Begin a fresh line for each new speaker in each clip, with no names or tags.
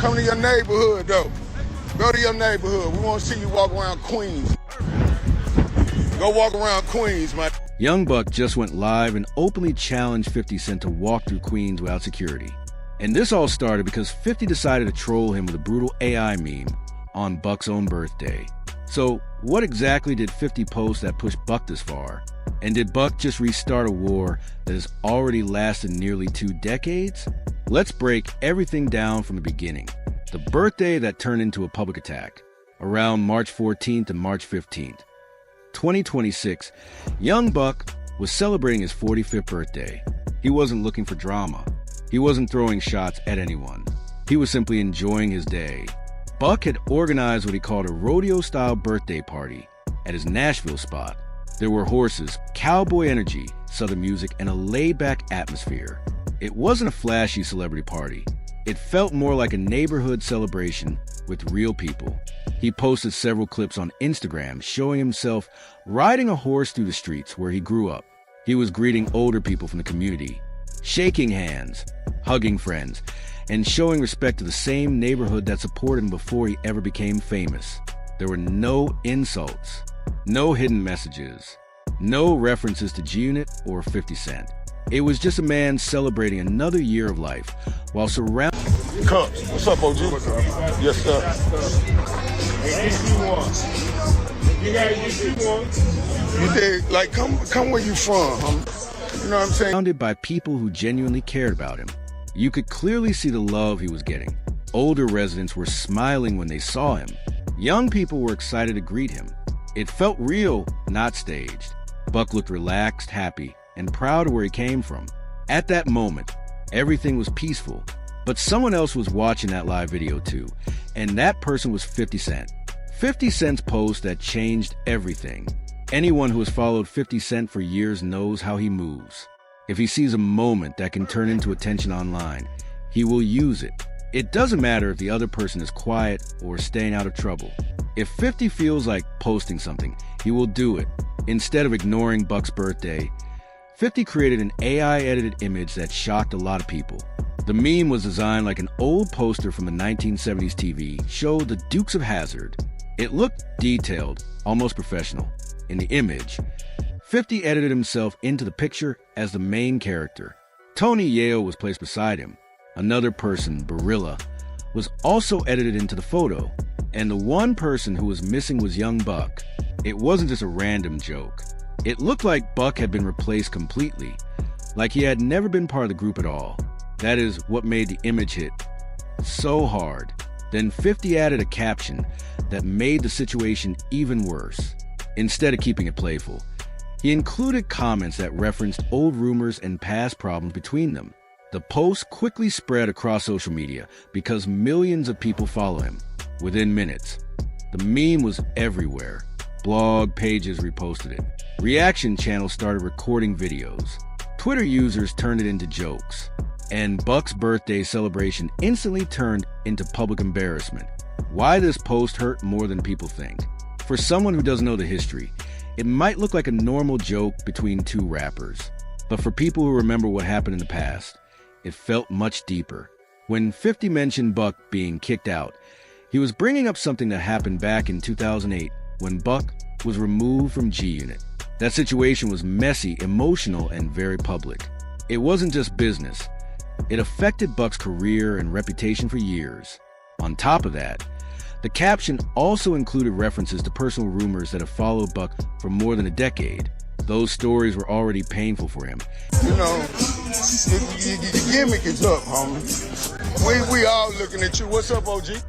Come to your neighborhood, though. Go to your neighborhood. We want to see you walk around Queens. Go walk around Queens, man.
Young Buck just went live and openly challenged 50 Cent to walk through Queens without security. And this all started because 50 decided to troll him with a brutal AI meme on Buck's own birthday. So what exactly did 50 post that pushed Buck this far? And did Buck just restart a war that has already lasted nearly 2 decades? Let's break everything down from the beginning. The birthday that turned into a public attack, around March 14th and March 15th. 2026, Young Buck was celebrating his 45th birthday. He wasn't looking for drama. He wasn't throwing shots at anyone. He was simply enjoying his day. Buck had organized what he called a rodeo-style birthday party at his Nashville spot. There were horses, cowboy energy, southern music, and a laid-back atmosphere. It wasn't a flashy celebrity party. It felt more like a neighborhood celebration with real people. He posted several clips on Instagram showing himself riding a horse through the streets where he grew up. He was greeting older people from the community, shaking hands, hugging friends, and showing respect to the same neighborhood that supported him before he ever became famous. There were no insults, no hidden messages, no references to G-Unit or 50 Cent. It was just a man celebrating another year of life while surrounded.
Cups. What's up, OG? What's up? Yes, sir. You did, like, come where you from, You know what I'm saying?
Surrounded by people who genuinely cared about him. You could clearly see the love he was getting. Older residents were smiling when they saw him. Young people were excited to greet him. It felt real, not staged. Buck looked relaxed, happy, and proud of where he came from. At that moment, everything was peaceful, but someone else was watching that live video too, and that person was 50 Cent. 50 Cent's post that changed everything. Anyone who has followed 50 Cent for years knows how he moves. If he sees a moment that can turn into attention online, he will use it. It doesn't matter if the other person is quiet or staying out of trouble. If 50 feels like posting something, he will do it. Instead of ignoring Buck's birthday, 50 created an AI-edited image that shocked a lot of people. The meme was designed like an old poster from the 1970s TV show The Dukes of Hazzard. It looked detailed, almost professional. In the image, 50 edited himself into the picture as the main character. Tony Yayo was placed beside him. Another person, Barilla, was also edited into the photo. And the one person who was missing was Young Buck. It wasn't just a random joke. It looked like Buck had been replaced completely, like he had never been part of the group at all. That is what made the image hit so hard. Then 50 added a caption that made the situation even worse. Instead of keeping it playful, he included comments that referenced old rumors and past problems between them. The post quickly spread across social media because millions of people follow him. Within minutes, the meme was everywhere. Blog pages reposted it. Reaction channels started recording videos. Twitter users turned it into jokes. And Buck's birthday celebration instantly turned into public embarrassment. Why this post hurt more than people think? For someone who doesn't know the history, it might look like a normal joke between two rappers. But for people who remember what happened in the past, it felt much deeper. When 50 mentioned Buck being kicked out, he was bringing up something that happened back in 2008 when Buck was removed from G-Unit. That situation was messy, emotional, and very public. It wasn't just business. It affected Buck's career and reputation for years. On top of that, the caption also included references to personal rumors that have followed Buck for more than a decade. Those stories were already painful for him.
You know, the gimmick is up, homie. We all looking at you. What's up, OG?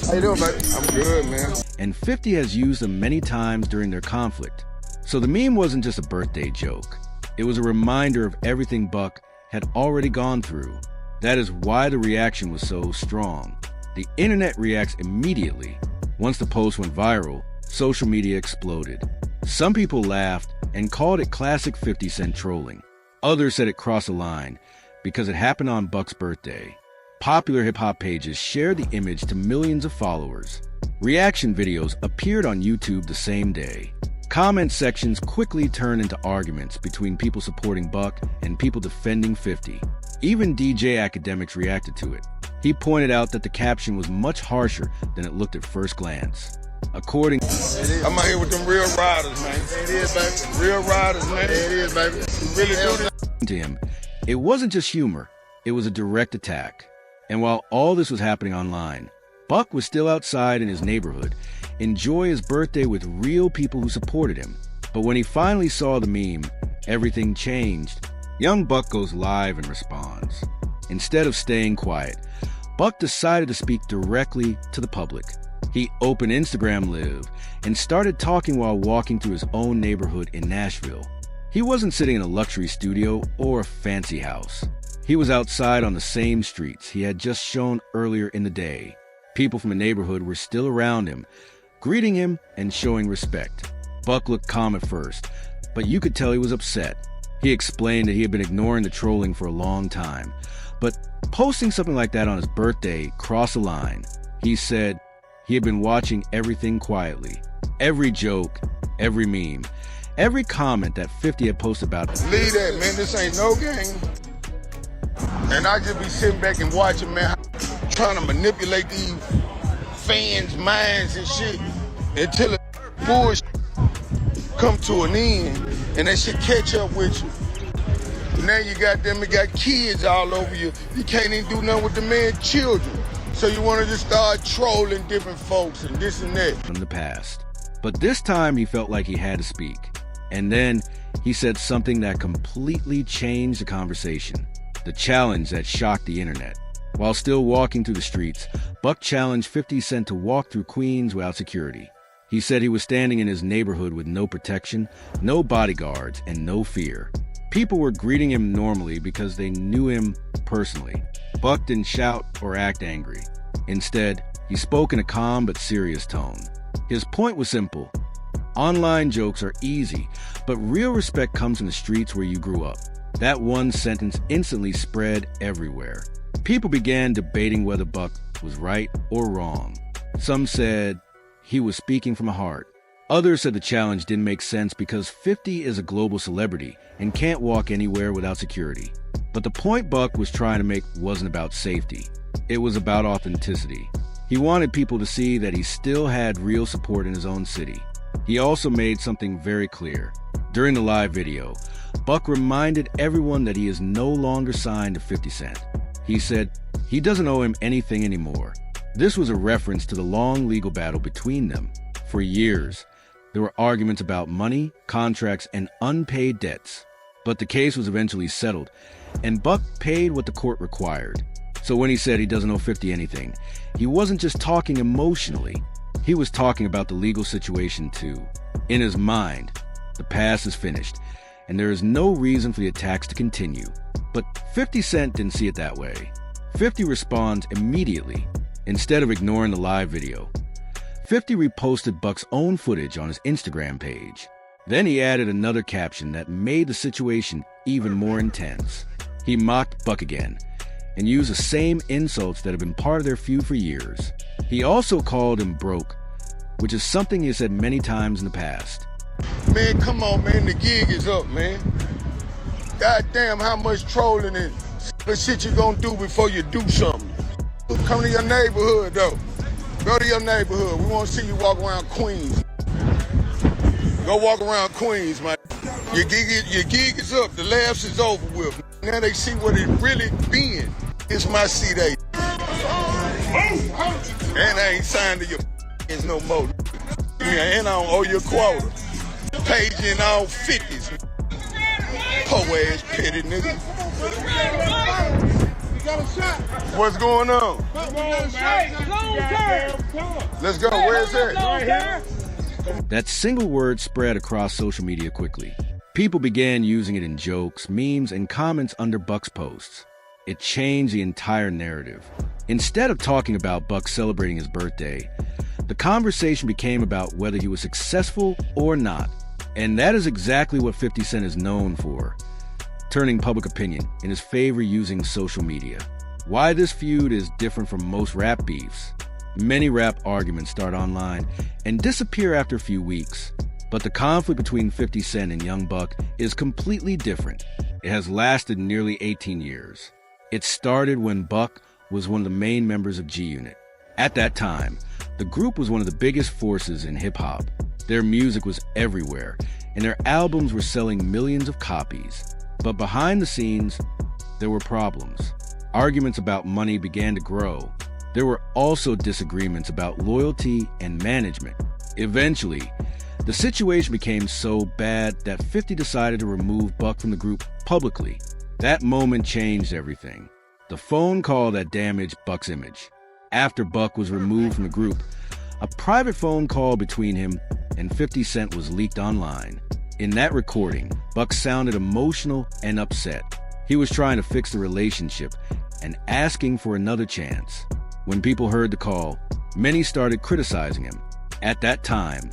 How you doing, baby? I'm good, man.
And 50 has used them many times during their conflict. So the meme wasn't just a birthday joke. It was a reminder of everything Buck had already gone through. That is why the reaction was so strong. The internet reacts immediately. Once the post went viral, social media exploded. Some people laughed and called it classic 50 Cent trolling. Others said it crossed a line because it happened on Buck's birthday. Popular hip-hop pages shared the image to millions of followers. Reaction videos appeared on YouTube the same day. Comment sections quickly turned into arguments between people supporting Buck and people defending 50. Even DJ Academics reacted to it. He pointed out that the caption was much harsher than it looked at first glance. According
I'm out here with them real riders, man. It is, baby. Real riders, man. It is, baby. We really do this.
to him, it wasn't just humor, it was a direct attack. And while all this was happening online, Buck was still outside in his neighborhood, enjoying his birthday with real people who supported him. But when he finally saw the meme, everything changed. Young Buck goes live and responds. Instead of staying quiet, Buck decided to speak directly to the public. He opened Instagram Live and started talking while walking through his own neighborhood in Nashville. He wasn't sitting in a luxury studio or a fancy house. He was outside on the same streets he had just shown earlier in the day. People from the neighborhood were still around him, greeting him and showing respect. Buck looked calm at first, but you could tell he was upset. He explained that he had been ignoring the trolling for a long time, but posting something like that on his birthday crossed a line. He said he had been watching everything quietly. Every joke, every meme, every comment that 50 had posted about.
Leave that, man. This ain't no game. And I just be sitting back and watching, man, trying to manipulate these fans' minds and shit until the bullshit come to an end and that shit catch up with you. Now you got kids all over you. You can't even do nothing with the man's children. So you want to just start trolling different folks and this and that.
From the past. But this time he felt like he had to speak. And then he said something that completely changed the conversation. The challenge that shocked the internet. While still walking through the streets, Buck challenged 50 Cent to walk through Queens without security. He said he was standing in his neighborhood with no protection, no bodyguards, and no fear. People were greeting him normally because they knew him personally. Buck didn't shout or act angry. Instead, he spoke in a calm but serious tone. His point was simple. Online jokes are easy, but real respect comes in the streets where you grew up. That one sentence instantly spread everywhere. People began debating whether Buck was right or wrong. Some said he was speaking from the heart. Others said the challenge didn't make sense because 50 is a global celebrity and can't walk anywhere without security. But the point Buck was trying to make wasn't about safety. It was about authenticity. He wanted people to see that he still had real support in his own city. He also made something very clear. During the live video, Buck reminded everyone that he is no longer signed to 50 Cent. He said he doesn't owe him anything anymore. This was a reference to the long legal battle between them. For years, there were arguments about money, contracts, and unpaid debts. But the case was eventually settled, and Buck paid what the court required. So when he said he doesn't owe 50 anything, he wasn't just talking emotionally. He was talking about the legal situation too. In his mind, the past is finished, and there is no reason for the attacks to continue. But 50 Cent didn't see it that way. 50 responds immediately. Instead of ignoring the live video, 50 reposted Buck's own footage on his Instagram page. Then he added another caption that made the situation even more intense. He mocked Buck again and used the same insults that have been part of their feud for years. He also called him broke, which is something he has said many times in the past.
Man, come on, man. The gig is up, man. Goddamn, how much trolling and shit you gonna do before you do something? Come to your neighborhood, though. Go to your neighborhood. We want to see you walk around Queens. Go walk around Queens, man. Your gig is up. The laughs is over with. Now they see what it really been. It's my C-Day. And I ain't signed to your no more. And I don't owe you a quota. Page in all 50s. Po ass petty nigga. What's going on? Let's go. Where's that?
That single word spread across social media quickly. People began using it in jokes, memes, and comments under Buck's posts. It changed the entire narrative. Instead of talking about Buck celebrating his birthday, the conversation became about whether he was successful or not. And that is exactly what 50 Cent is known for, turning public opinion in his favor using social media. Why this feud is different from most rap beefs. Many rap arguments start online and disappear after a few weeks. But the conflict between 50 Cent and Young Buck is completely different. It has lasted nearly 18 years. It started when Buck was one of the main members of G-Unit. At that time, the group was one of the biggest forces in hip-hop. Their music was everywhere, and their albums were selling millions of copies. But behind the scenes, there were problems. Arguments about money began to grow. There were also disagreements about loyalty and management. Eventually, the situation became so bad that 50 decided to remove Buck from the group publicly. That moment changed everything. The phone call that damaged Buck's image. After Buck was removed from the group, a private phone call between him and 50 Cent was leaked online. In that recording, Buck sounded emotional and upset. He was trying to fix the relationship and asking for another chance. When people heard the call, many started criticizing him. At that time,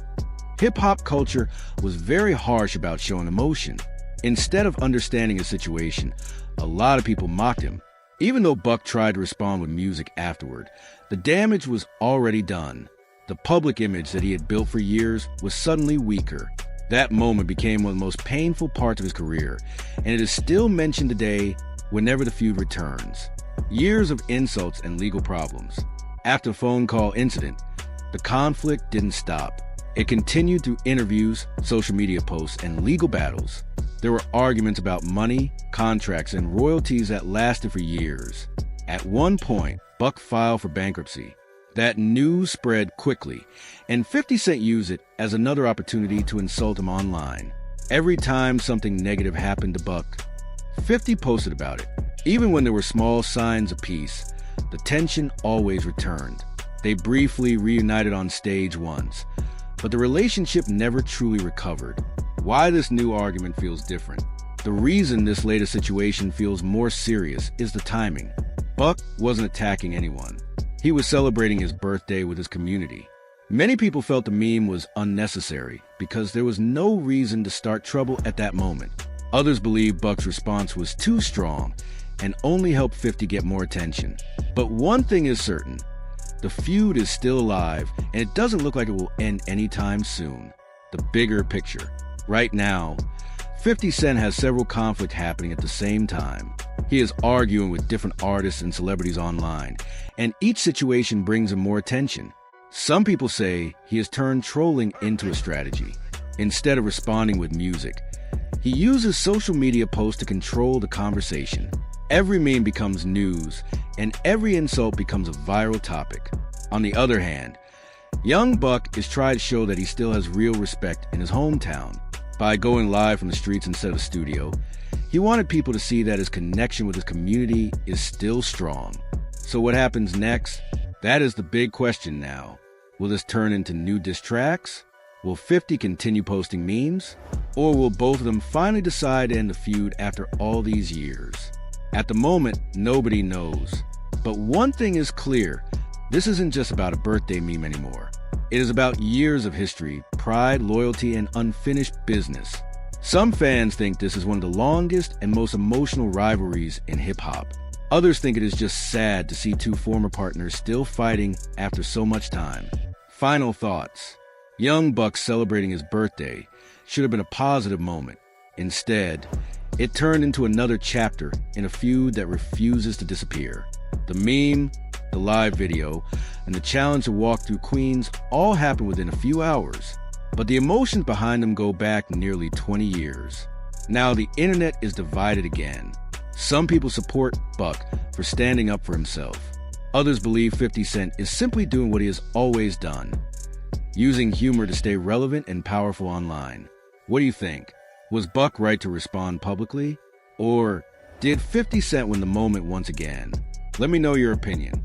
hip-hop culture was very harsh about showing emotion. Instead of understanding his situation, a lot of people mocked him. Even though Buck tried to respond with music afterward, the damage was already done. The public image that he had built for years was suddenly weaker. That moment became one of the most painful parts of his career, and it is still mentioned today whenever the feud returns. Years of insults and legal problems. After the phone call incident, the conflict didn't stop. It continued through interviews, social media posts, and legal battles. There were arguments about money, contracts, and royalties that lasted for years. At one point, Buck filed for bankruptcy. That news spread quickly, and 50 Cent used it as another opportunity to insult him online. Every time something negative happened to Buck, 50 posted about it. Even when there were small signs of peace, the tension always returned. They briefly reunited on stage once, but the relationship never truly recovered. Why this new argument feels different? The reason this latest situation feels more serious is the timing. Buck wasn't attacking anyone. He was celebrating his birthday with his community. Many people felt the meme was unnecessary because there was no reason to start trouble at that moment. Others believed Buck's response was too strong and only helped 50 get more attention. But one thing is certain, the feud is still alive and it doesn't look like it will end anytime soon. The bigger picture. Right now, 50 Cent has several conflicts happening at the same time. He is arguing with different artists and celebrities online, and each situation brings him more attention. Some people say he has turned trolling into a strategy. Instead of responding with music, he uses social media posts to control the conversation. Every meme becomes news, and every insult becomes a viral topic. On the other hand, young Buck is trying to show that he still has real respect in his hometown. By going live from the streets instead of the studio, he wanted people to see that his connection with his community is still strong. So what happens next? That is the big question now. Will this turn into new diss tracks? Will 50 continue posting memes? Or will both of them finally decide to end the feud after all these years? At the moment, nobody knows. But one thing is clear, this isn't just about a birthday meme anymore. It is about years of history, pride, loyalty, and unfinished business. Some fans think this is one of the longest and most emotional rivalries in hip-hop. Others think it is just sad to see two former partners still fighting after so much time. Final thoughts. Young Buck celebrating his birthday should have been a positive moment. Instead, it turned into another chapter in a feud that refuses to disappear. The meme, the live video, and the challenge to walk through Queens all happened within a few hours, but the emotions behind them go back nearly 20 years. Now the internet is divided again. Some people support Buck for standing up for himself. Others believe 50 Cent is simply doing what he has always done, using humor to stay relevant and powerful online. What do you think? Was Buck right to respond publicly? Or did 50 Cent win the moment once again? Let me know your opinion.